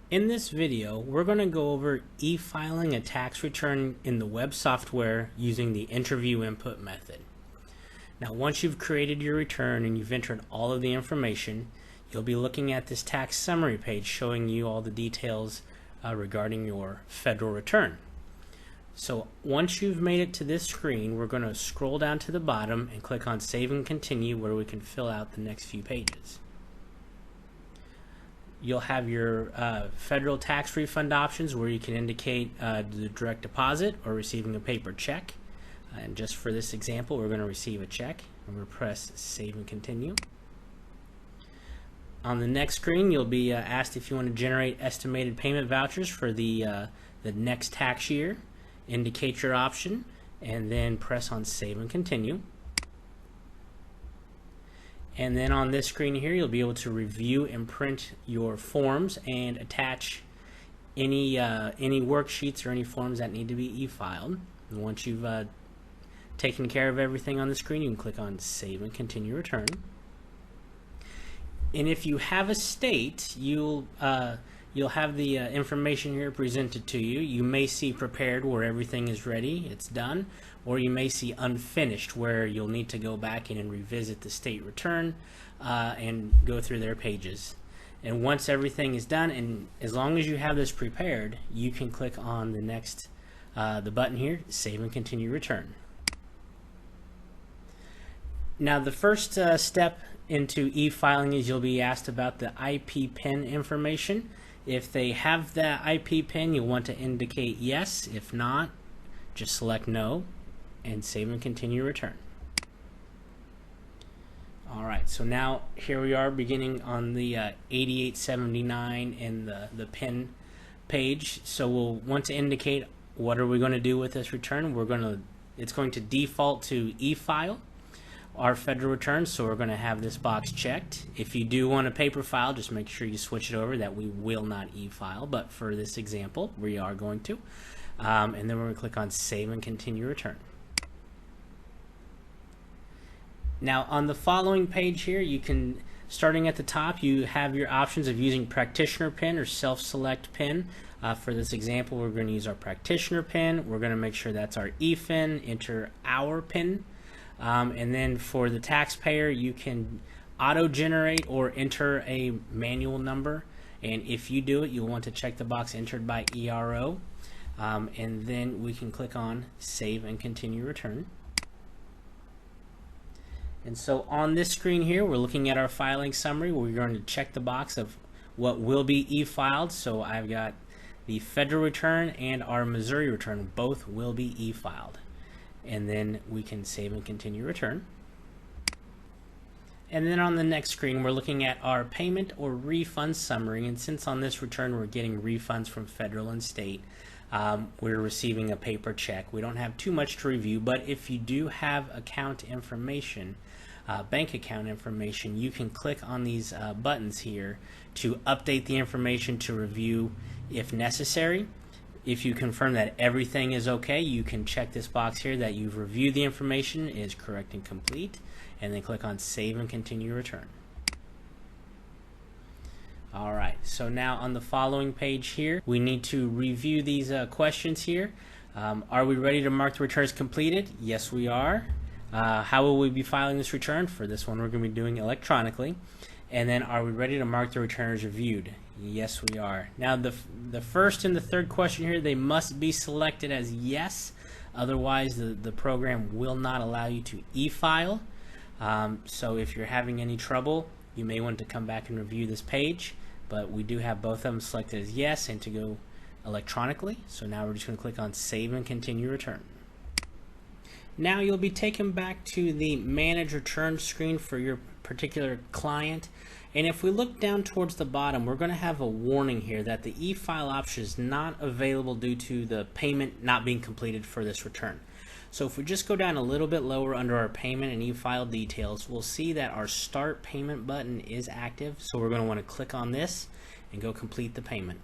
In this video, we're going to go over e-filing a tax return in the web software using the interview input method. Now, once you've created your return and you've entered all of the information, you'll be looking at this tax summary page showing you all the details regarding your federal return. So once you've made it to this screen, we're going to scroll down to the bottom and click on Save and Continue, where we can fill out the next few pages. You'll have your federal tax refund options where you can indicate the direct deposit or receiving a paper check. And just for this example, we're going to receive a check. And we'll press Save and Continue. On the next screen, you'll be asked if you want to generate estimated payment vouchers for the next tax year. Indicate your option and then press on Save and Continue. And then on this screen here, you'll be able to review and print your forms and attach any worksheets or any forms that need to be e-filed. And once you've taken care of everything on the screen, you can click on Save and Continue Return. And if you have a state, you'll have the information here presented to you. You may see Prepared, where everything is ready, it's done, or you may see Unfinished, where you'll need to go back in and revisit the state return and go through their pages. And once everything is done, and as long as you have this prepared, you can click on the next the button here, Save and Continue Return. Now, the first step into e-filing is you'll be asked about the IP PIN information. If they have the IP PIN, you'll want to indicate yes. If not, just select no and Save and Continue Return. Alright, so now here we are beginning on the 8879 and the PIN page. So we'll want to indicate what are we going to do with this return. It's going to default to e-file our federal return, so we're going to have this box checked. If you do want a paper file, just make sure you switch it over, that we will not e-file, but for this example we are going to. And then we're going to click on Save and Continue Return. Now on the following page here, you can, starting at the top, you have your options of using practitioner PIN or self-select PIN. For this example, we're going to use our practitioner PIN. We're going to make sure that's our EFIN, enter our PIN. And then for the taxpayer, you can auto-generate or enter a manual number, and if you do it, you'll want to check the box entered by ERO, and then we can click on Save and Continue Return. And so on this screen here, we're looking at our filing summary. We're going to check the box of what will be e-filed. So I've got the federal return and our Missouri return, both will be e-filed. And then we can Save and Continue Return. And then on the next screen, we're looking at our payment or refund summary. And since on this return we're getting refunds from federal and state, we're receiving a paper check. We don't have too much to review, but if you do have account information, bank account information, you can click on these buttons here to update the information to review if necessary. If you confirm that everything is okay, you can check this box here that you've reviewed the information is correct and complete, and then click on Save and Continue Return. Alright, so now on the following page here, we need to review these questions here. Are we ready to mark the return as completed? Yes, we are. How will we be filing this return? For this one, we're going to be doing electronically. And then, are we ready to mark the return as reviewed? Yes, we are. Now, the first and the third question here, they must be selected as yes. Otherwise, the program will not allow you to e-file. So if you're having any trouble, you may want to come back and review this page. But we do have both of them selected as yes and to go electronically. So now we're just going to click on Save and Continue Return. Now you'll be taken back to the Manage Return screen for your particular client. And if we look down towards the bottom, we're going to have a warning here that the e-file option is not available due to the payment not being completed for this return. So if we just go down a little bit lower under our payment and e-file details, we'll see that our Start Payment button is active. So we're going to want to click on this and go complete the payment.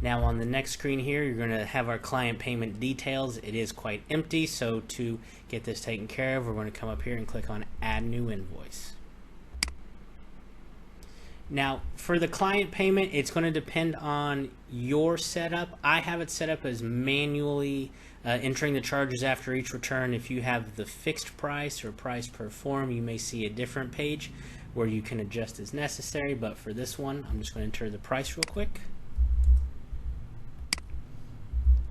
Now on the next screen here, you're going to have our client payment details. It is quite empty, so to get this taken care of, we're going to come up here and click on Add New Invoice. Now, for the client payment, it's going to depend on your setup. I have it set up as manually entering the charges after each return. If you have the fixed price or price per form, you may see a different page where you can adjust as necessary. But for this one, I'm just going to enter the price real quick.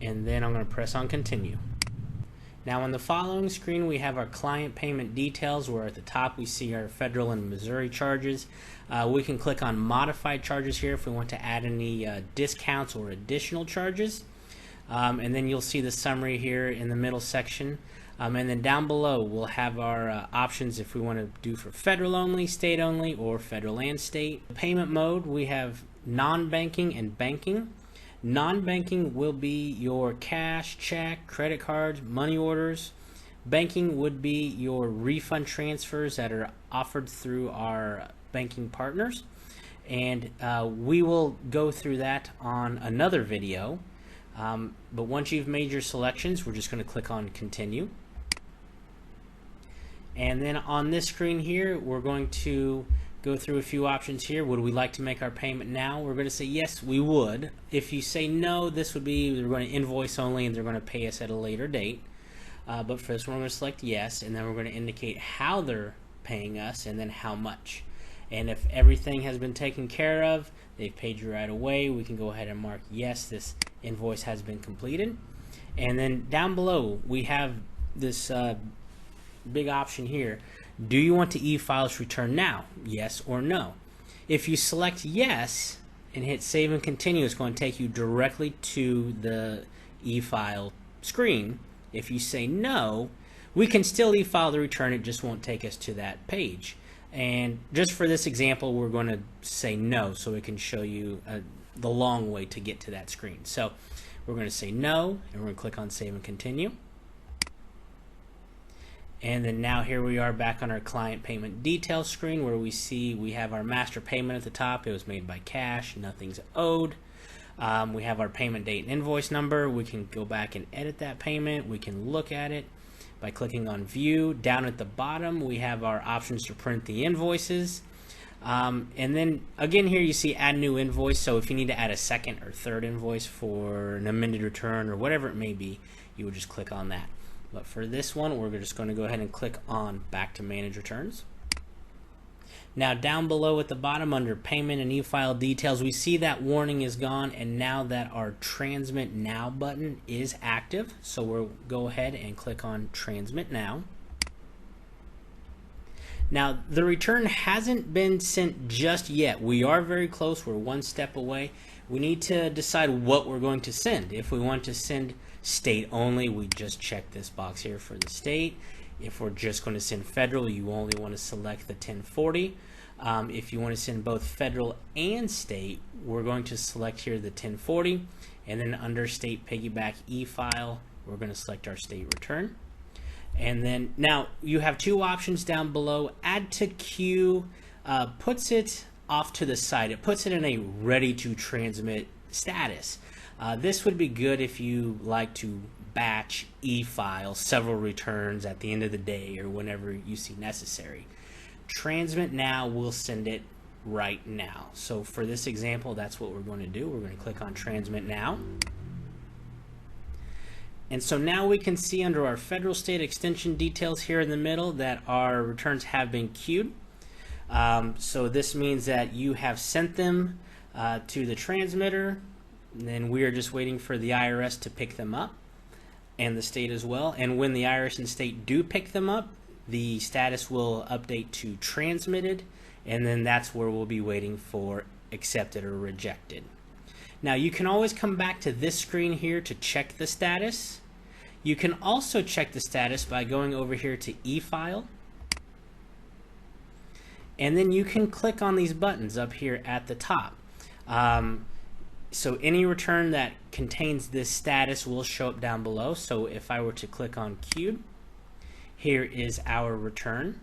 And then I'm going to press on continue. Now on the following screen we have our client payment details, where at the top we see our federal and Missouri charges. We can click on modified charges here if we want to add any discounts or additional charges. And then you'll see the summary here in the middle section. And then down below we'll have our options if we want to do for federal only, state only, or federal and state. Payment mode, we have non-banking and banking. Non-banking will be your cash, check, credit cards, money orders. Banking would be your refund transfers that are offered through our banking partners. And we will go through that on another video. But once you've made your selections, we're just going to click on continue. And then on this screen here, we're going to go through a few options here. Would we like to make our payment now? We're going to say yes, we would. If you say no, this would be they're going to invoice only and they're going to pay us at a later date. But for this one, we're going to select yes, and then we're going to indicate how they're paying us and then how much. And if everything has been taken care of, they've paid you right away, we can go ahead and mark yes, this invoice has been completed. And then down below we have this big option here. Do you want to e-file this return now? Yes or no. If you select yes and hit save and continue, it's going to take you directly to the e-file screen. If you say no, we can still e-file the return, it just won't take us to that page. And just for this example, we're going to say no so it can show you the long way to get to that screen. So we're going to say no, and we're going to click on save and continue. And then now here we are back on our client payment details screen, where we see we have our master payment at the top. It was made by cash, nothing's owed. We have our payment date and invoice number. We can go back and edit that payment. We can look at it by clicking on view. Down at the bottom we have our options to print the invoices. And then again here you see add new invoice. So if you need to add a second or third invoice for an amended return or whatever it may be, you would just click on that. But for this one, we're just going to go ahead and click on back to manage returns. Now down below at the bottom under payment and e-file details, we see that warning is gone, and now that our transmit now button is active. So we'll go ahead and click on transmit now. Now the return hasn't been sent just yet. We are very close, we're one step away. We need to decide what we're going to send. If we want to send state only, we just check this box here for the state. If we're just going to send federal, you only want to select the 1040. If you want to send both federal and state, we're going to select here the 1040, and then under state piggyback e-file, we're going to select our state return. And then now you have two options down below. Add to queue puts it off to the side. It puts it in a ready to transmit status. This would be good if you like to batch e-file several returns at the end of the day or whenever you see necessary. Transmit now will send it right now. So for this example, that's what we're going to do. We're going to click on transmit now. And so now we can see under our federal state extension details here in the middle that our returns have been queued. So this means that you have sent them to the transmitter, and then we are just waiting for the IRS to pick them up, and the state as well. And when the IRS and state do pick them up, the status will update to transmitted, and then that's where we'll be waiting for accepted or rejected. Now you can always come back to this screen here to check the status. You can also check the status by going over here to e-file, and then you can click on these buttons up here at the top. So any return that contains this status will show up down below. So if I were to click on queued, here is our return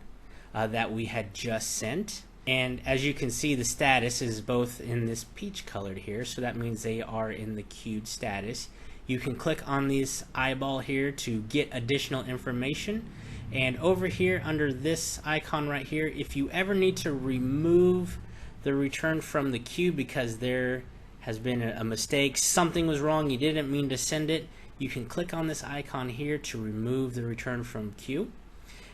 that we had just sent. And as you can see, the status is both in this peach colored here, so that means they are in the queued status. You can click on this eyeball here to get additional information. And over here under this icon right here, if you ever need to remove the return from the queue because there has been a mistake, something was wrong, you didn't mean to send it, you can click on this icon here to remove the return from queue.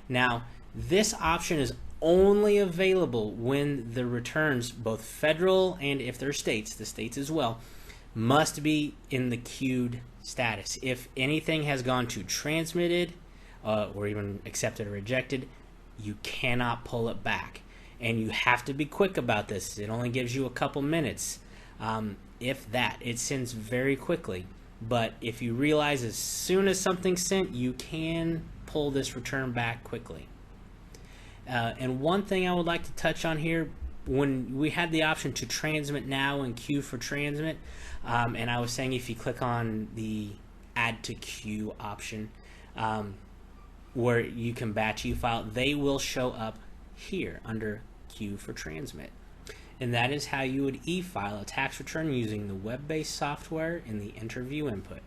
Now, this option is only available when the returns, both federal and if they're states, the states as well, must be in the queued status. If anything has gone to transmitted or even accepted or rejected, you cannot pull it back. And you have to be quick about this. It only gives you a couple minutes. If that, it sends very quickly. But if you realize as soon as something's sent, you can pull this return back quickly. And one thing I would like to touch on here, when we had the option to transmit now and queue for transmit, and I was saying if you click on the add to queue option, where you can batch EFile, they will show up here under queue for transmit. And that is how you would EFile a tax return using the web-based software in the interview input.